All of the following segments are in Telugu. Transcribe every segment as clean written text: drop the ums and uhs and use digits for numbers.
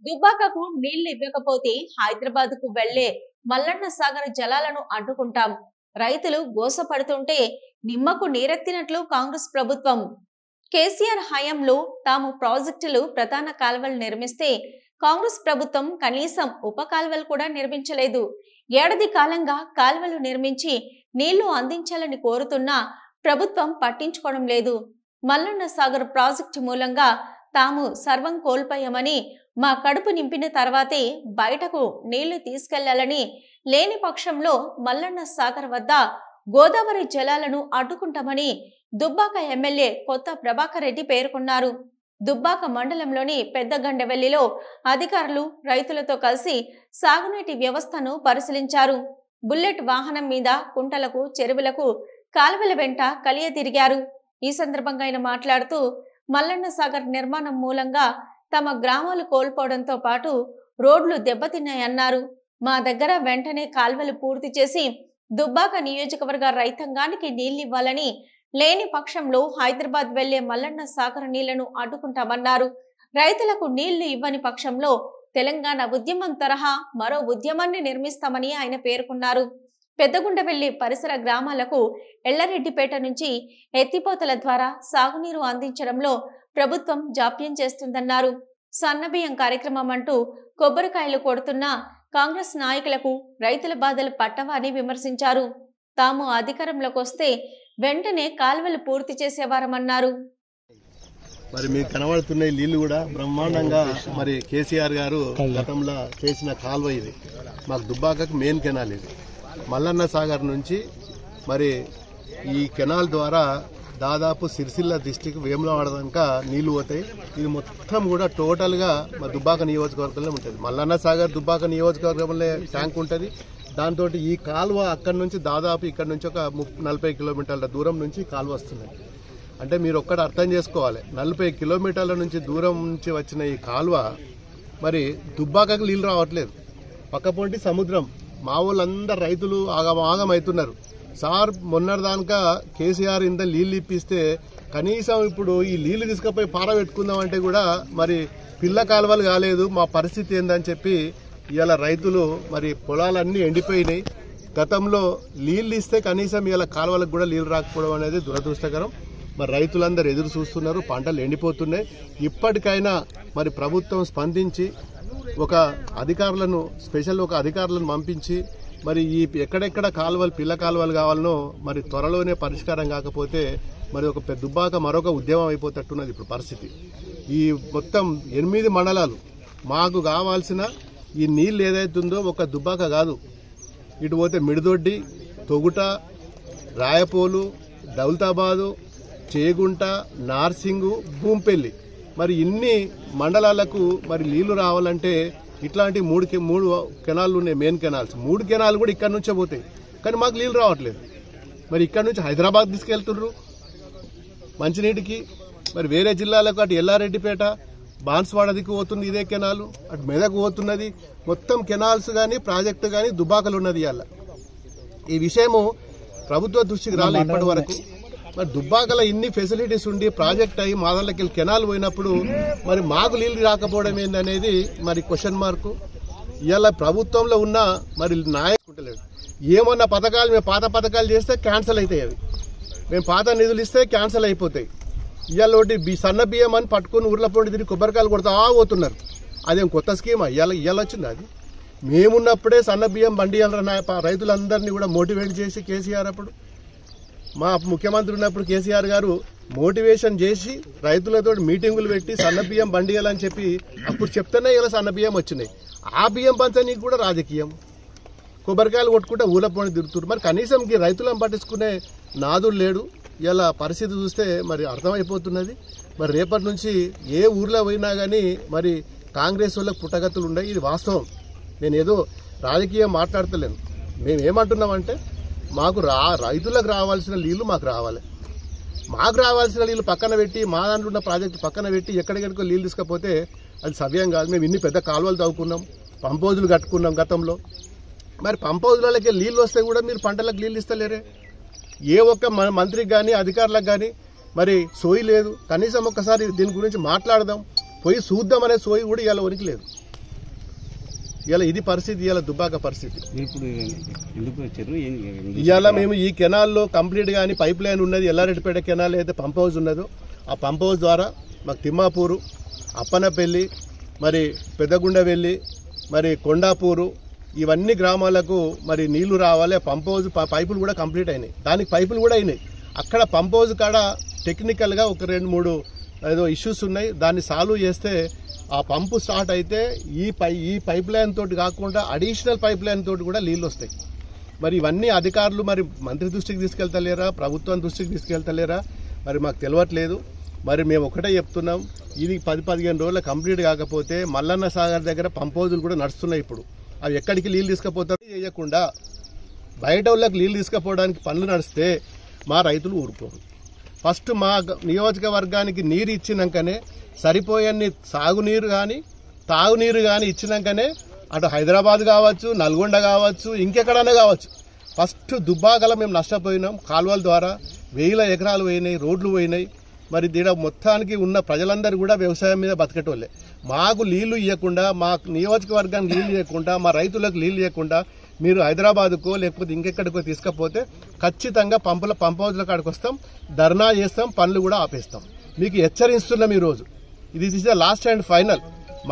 దుబ్బాకకు నీళ్లు ఇవ్వకపోతే హైదరాబాద్ కు వెళ్లే మల్లన్న సాగర్ జలాలను అడ్డుకుంటాం. రైతులు గోసపడుతుంటే నిమ్మకు నీరెత్తినట్లు కాంగ్రెస్ ప్రభుత్వం. కేసీఆర్ హయాంలో తాము ప్రాజెక్టులు ప్రధాన కాల్వలు నిర్మిస్తే కాంగ్రెస్ ప్రభుత్వం కనీసం ఉప కాల్వలు కూడా నిర్మించలేదు. ఏడాది కాలంగా కాల్వలు నిర్మించి నీళ్లు అందించాలని కోరుతున్నా ప్రభుత్వం పట్టించుకోవడం లేదు. మల్లన్న సాగర్ ప్రాజెక్టు మూలంగా తాము సర్వం కోల్పోయామని, మా కడుపు నింపిన తర్వాతే బయటకు నీళ్లు తీసుకెళ్లాలని, లేని పక్షంలో మల్లన్న సాగర్ వద్ద గోదావరి జలాలను అడ్డుకుంటామని దుబ్బాక ఎమ్మెల్యే కొత్త ప్రభాకర్ రెడ్డి పేర్కొన్నారు. దుబ్బాక మండలంలోని పెద్దగండవెల్లిలో అధికారులు రైతులతో కలిసి సాగునీటి వ్యవస్థను పరిశీలించారు. బుల్లెట్ వాహనం మీద కుంటలకు, చెరువులకు, కాలువల వెంట కలియ తిరిగారు. ఈ సందర్భంగా ఆయన మాట్లాడుతూ, మల్లన్న సాగర్ నిర్మాణం మూలంగా తమ గ్రామాలు కోల్పోవడంతో పాటు రోడ్లు దెబ్బతిన్నాయన్నారు. మా దగ్గర వెంటనే కాల్వలు పూర్తి చేసి దుబ్బాక నియోజకవర్గ రైతాంగానికి నీళ్లివ్వాలని, లేని పక్షంలో హైదరాబాద్ వెళ్లే మల్లన్న సాగర్ నీళ్లను అడ్డుకుంటామన్నారు. రైతులకు నీళ్లు ఇవ్వని పక్షంలో తెలంగాణ ఉద్యమం తరహా మరో ఉద్యమాన్ని నిర్మిస్తామని ఆయన పేర్కొన్నారు. పెద్దగుండవెల్లి పరిసర గ్రామాలకు ఎల్లారెడ్డిపేట నుంచి ఎత్తిపోతల ద్వారా సాగునీరు అందించడంలో ప్రభుత్వం జాప్యం చేస్తుందన్నారు. సన్నబియ్యం కార్యక్రమం అంటూ కొబ్బరికాయలు కొడుతున్న కాంగ్రెస్ నాయకులకు రైతుల బాధలు పట్టవా అని విమర్శించారు. తాము అధికారంలోకి వస్తే వెంటనే కాల్వలు పూర్తి చేసేవారమన్నారు. మరి మీకు కనబడుతున్న నీళ్లు కూడా బ్రహ్మాండంగా మరి కేసీఆర్ గారు గతంలో చేసిన కాల్వ ఇది. మాకు దుబ్బాకకు మెయిన్ కెనాల్ ఇది. మల్లన్న సాగర్ నుంచి మరి ఈ కెనాల్ ద్వారా దాదాపు సిరిసిల్ల డిస్టిక్ వేములవాడ దాకా నీళ్లు పోతాయి. ఇది మొత్తం కూడా టోటల్ గా మా దుబ్బాక నియోజకవర్గంలో ఉంటుంది. మల్లన్న సాగర్ దుబ్బాక నియోజకవర్గంలో ట్యాంక్ ఉంటుంది. దాంతో ఈ కాలువ అక్కడి నుంచి దాదాపు ఇక్కడ నుంచి ఒక 40 కిలోమీటర్ల దూరం నుంచి కాలువ వస్తుంది. అంటే మీరు ఒక్కటి అర్థం చేసుకోవాలి, 40 కిలోమీటర్ల నుంచి దూరం నుంచి వచ్చిన ఈ కాలువ మరి దుబ్బాకకు నీళ్లు రావట్లేదు. పక్కపొంటి సముద్రం. మా వాళ్ళందరూ రైతులు ఆగం అవుతున్నారు. సార్ మొన్నటిదాకా కేసీఆర్ ఇంత నీళ్లు ఇప్పిస్తే కనీసం ఇప్పుడు ఈ నీళ్లు తీసుకుపోయి పారబెట్టుకుందామంటే కూడా మరి పిల్ల కాలువలు కాలేదు. మా పరిస్థితి ఏందని చెప్పి ఇవాళ రైతులు మరి పొలాలన్నీ ఎండిపోయినాయి. గతంలో నీళ్లు ఇస్తే కనీసం ఇవాళ కాలువలకు కూడా నీళ్లు రాకపోవడం అనేది దురదృష్టకరం. మరి రైతులందరూ ఎదురు చూస్తున్నారు, పంటలు ఎండిపోతున్నాయి. ఇప్పటికైనా మరి ప్రభుత్వం స్పందించి ఒక అధికారులను పంపించి మరి ఈ ఎక్కడెక్కడ కాలువలు పిల్ల కాలువలు కావాలనో మరి త్వరలోనే పరిష్కారం కాకపోతే మరి ఒక దుబ్బాక మరొక ఉద్యమం అయిపోతట్టున్నది ఇప్పుడు పరిస్థితి. ఈ మొత్తం 8 మండలాలు మాకు కావాల్సిన ఈ నీళ్లు ఏదైతుందో ఒక దుబ్బాక కాదు, ఇటు పోతే మిడిదొడ్డి, తొగుట, రాయపోలు, దౌలతాబాదు, చేగుంట, నార్సింగు, భూంపల్లి మరి ఇన్ని మండలాలకు మరి నీళ్లు రావాలంటే ఇట్లాంటి మూడు కెనాల్లు ఉన్నాయి, మెయిన్ కెనాల్స్. 3 కెనాలు కూడా ఇక్కడ నుంచే పోతాయి. కానీ మాకు నీళ్లు రావట్లేదు. మరి ఇక్కడ నుంచి హైదరాబాద్ తీసుకెళ్తున్నారు మంచినీటికి. మరి వేరే జిల్లాలకు అటు ఎల్లారెడ్డిపేట, బాన్స్వాడ దిక్కు పోతుంది ఇదే కెనాలు, అటు మెదక్ పోతున్నది. మొత్తం కెనాల్స్ కానీ ప్రాజెక్టు కానీ దుబ్బాకలు ఉన్నది. ఇవాళ ఈ విషయము ప్రభుత్వ దృష్టికి రాలేదు ఇప్పటి వరకు. మరి దుబ్బాకల ఇన్ని ఫెసిలిటీస్ ఉండి ప్రాజెక్ట్ అయ్యి మాదళ్ళకి కెనాల్ పోయినప్పుడు మరి మాకు నీళ్లు రాకపోవడం ఏందనేది మరి క్వశ్చన్ మార్కు. ఇవాళ ప్రభుత్వంలో ఉన్న మరి నాయకులు ఏమన్నా పథకాలు మేము పాత పథకాలు చేస్తే క్యాన్సిల్ అవుతాయి. అవి మేము పాత నిధులు ఇస్తే క్యాన్సిల్ అయిపోతాయి. ఇవాళ ఒకటి సన్న బియ్యం అని పట్టుకుని ఊర్ల పొండి తిరిగి కొబ్బరికాయలు కొడతా పోతున్నారు. అదేం కొత్త స్కీమా? ఇవాళ వచ్చింది అది. మేమున్నప్పుడే సన్న బియ్యం బండియాల రైతులందరినీ కూడా మోటివేట్ చేసి కేసీఆర్ అప్పుడు మా ముఖ్యమంత్రి ఉన్నప్పుడు కేసీఆర్ గారు మోటివేషన్ చేసి రైతులతో మీటింగులు పెట్టి సన్న బియ్యం బండియాలని చెప్పి అప్పుడు చెప్తేనే ఇలా సన్న బియ్యం వచ్చినాయి. ఆ బియ్యం పంచనీకి కూడా రాజకీయం, కొబ్బరికాయలు కొట్టుకుంటే ఊళ్ళ పొండి తిరుగుతున్నారు. మరి కనీసం రైతులను పట్టించుకునే నాదుడు లేడు. ఇలా పరిస్థితి చూస్తే మరి అర్థమైపోతున్నది. మరి రేపటి నుంచి ఏ ఊర్లో పోయినా కానీ మరి కాంగ్రెస్ వాళ్ళకి పుట్టగతులు ఉన్నాయి. ఇది వాస్తవం. నేను ఏదో రాజకీయం మాట్లాడతలేను. మేమేమంటున్నామంటే మాకు రైతులకు రావాల్సిన నీళ్లు మాకు రావాలి. మాకు రావాల్సిన నీళ్లు పక్కన పెట్టి మా దాంట్లో ఉన్న ప్రాజెక్టు పక్కన పెట్టి ఎక్కడికెక్కడికో నీళ్లు తీసుకపోతే అది సవ్యం కాదు. మేము ఇన్ని పెద్ద కాలువలు తవ్వుకున్నాం, పంపోజులు కట్టుకున్నాం గతంలో. మరి పంపోజులకి నీళ్లు వస్తే కూడా మీరు పంటలకు నీళ్లు ఇస్తలేరే. ఏ ఒక్క మంత్రికి కానీ అధికారులకు కానీ మరి సోయి లేదు. కనీసం ఒక్కసారి దీని గురించి మాట్లాడదాం, పోయి చూద్దాం అనే సోయి కూడా ఇవాళ వరకు లేదు. ఇలా ఇది పరిస్థితి, ఇలా దుబ్బాక పరిస్థితి. ఇప్పుడు ఎందుకు వచ్చారు? ఇవాళ మేము ఈ కెనాల్లో కంప్లీట్ గాని పైప్ లైన్ ఉన్నది, ఎల్లారెడ్డిపేట కెనాల్ అయితే పంప్ హౌస్ ఉన్నదో ఆ పంప్ హౌస్ ద్వారా మాకు తిమ్మాపూరు, అప్పనపల్లి, మరి పెద్దగుండవెల్లి, మరి కొండాపూరు ఇవన్నీ గ్రామాలకు మరి నీళ్లు రావాలి. పంప్ హౌస్ పైపులు కూడా కంప్లీట్ అయినాయి, దానికి పైపులు కూడా అయినాయి. అక్కడ పంప్ హౌస్ కాడ టెక్నికల్గా ఒక 2-3 ఏదో ఇష్యూస్ ఉన్నాయి, దాన్ని సాల్వ్ చేస్తే ఆ పంపు స్టార్ట్ అయితే ఈ పైప్ లైన్ తోటి కాకుండా అడిషనల్ పైప్ లైన్ తోటి కూడా నీళ్ళు వస్తాయి. మరి ఇవన్నీ అధికారులు మరి మంత్రి దృష్టికి తీసుకెళ్తలేరా, ప్రభుత్వం దృష్టికి తీసుకెళ్తలేరా, మరి మాకు తెలియట్లేదు. మరి మేము ఒకటే చెప్తున్నాం, ఇది 10-15 రోజులు కంప్లీట్ కాకపోతే మల్లన్న సాగర్ దగ్గర పంప్ హౌజులు కూడా నడుస్తున్నాయి. ఇప్పుడు అవి ఎక్కడికి నీళ్ళు తీసుకుపోతారో చేయకుండా బయట వాళ్ళకి నీళ్ళు తీసుకుపోవడానికి పనులు నడిస్తే మా రైతులు ఊరుకోరు. ఫస్ట్ మా నియోజకవర్గానికి నీరు ఇచ్చినాకనే, సరిపోయన్ని సాగునీరు కానీ తాగునీరు కానీ ఇచ్చినాకనే అటు హైదరాబాద్ కావచ్చు, నల్గొండ కావచ్చు, ఇంకెక్కడైనా కావచ్చు. ఫస్ట్ దుబ్బాకలో మేము నష్టపోయినాం. కాలువల ద్వారా 1000 ఎకరాలు పోయినాయి, రోడ్లు పోయినాయి. మరి దీడ మొత్తానికి ఉన్న ప్రజలందరూ కూడా వ్యవసాయం మీద బతికేటోళ్ళే. మాకు నీళ్లు ఇవ్వకుండా, మా నియోజకవర్గానికి నీళ్లు ఇవ్వకుండా, మా రైతులకు నీళ్లు ఇవ్వకుండా మీరు హైదరాబాద్కో లేకపోతే ఇంకెక్కడికో తీసుకపోతే ఖచ్చితంగా పంప్ హౌజ్ల కాడికి వస్తాం, ధర్నా చేస్తాం, పనులు కూడా ఆపేస్తాం. మీకు హెచ్చరిస్తున్నాం ఈరోజు. ఇది is the last and final.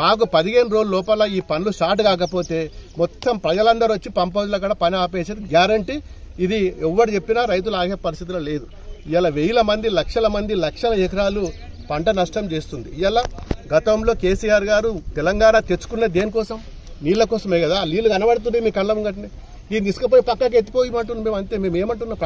మాకు 15 రోజుల లోపల ఈ పనులు స్టార్ట్ కాకపోతే మొత్తం ప్రజలందరూ వచ్చి పంప్ హౌజ్ల కాడ పని ఆపేసేది గ్యారంటీ. ఇది ఎవరు చెప్పినా రైతులు ఆగే పరిస్థితిలో లేదు. ఇలా 1000 మంది, లక్షల మంది, లక్షల ఎకరాలు పంట నష్టం చేస్తుంది. ఇలా గతంలో కేసీఆర్ గారు తెలంగాణ తెచ్చుకున్న దేనికోసం? నీళ్ల కోసమే కదా. నీళ్లు కనబడుతున్నాయి మీ కళ్ళం గట్టినే, దీన్ని తీసుకుపోయి పక్కకి ఎత్తిపోయి అంటున్నాం. మేము అంతే. మేము ఏమంటున్నాం?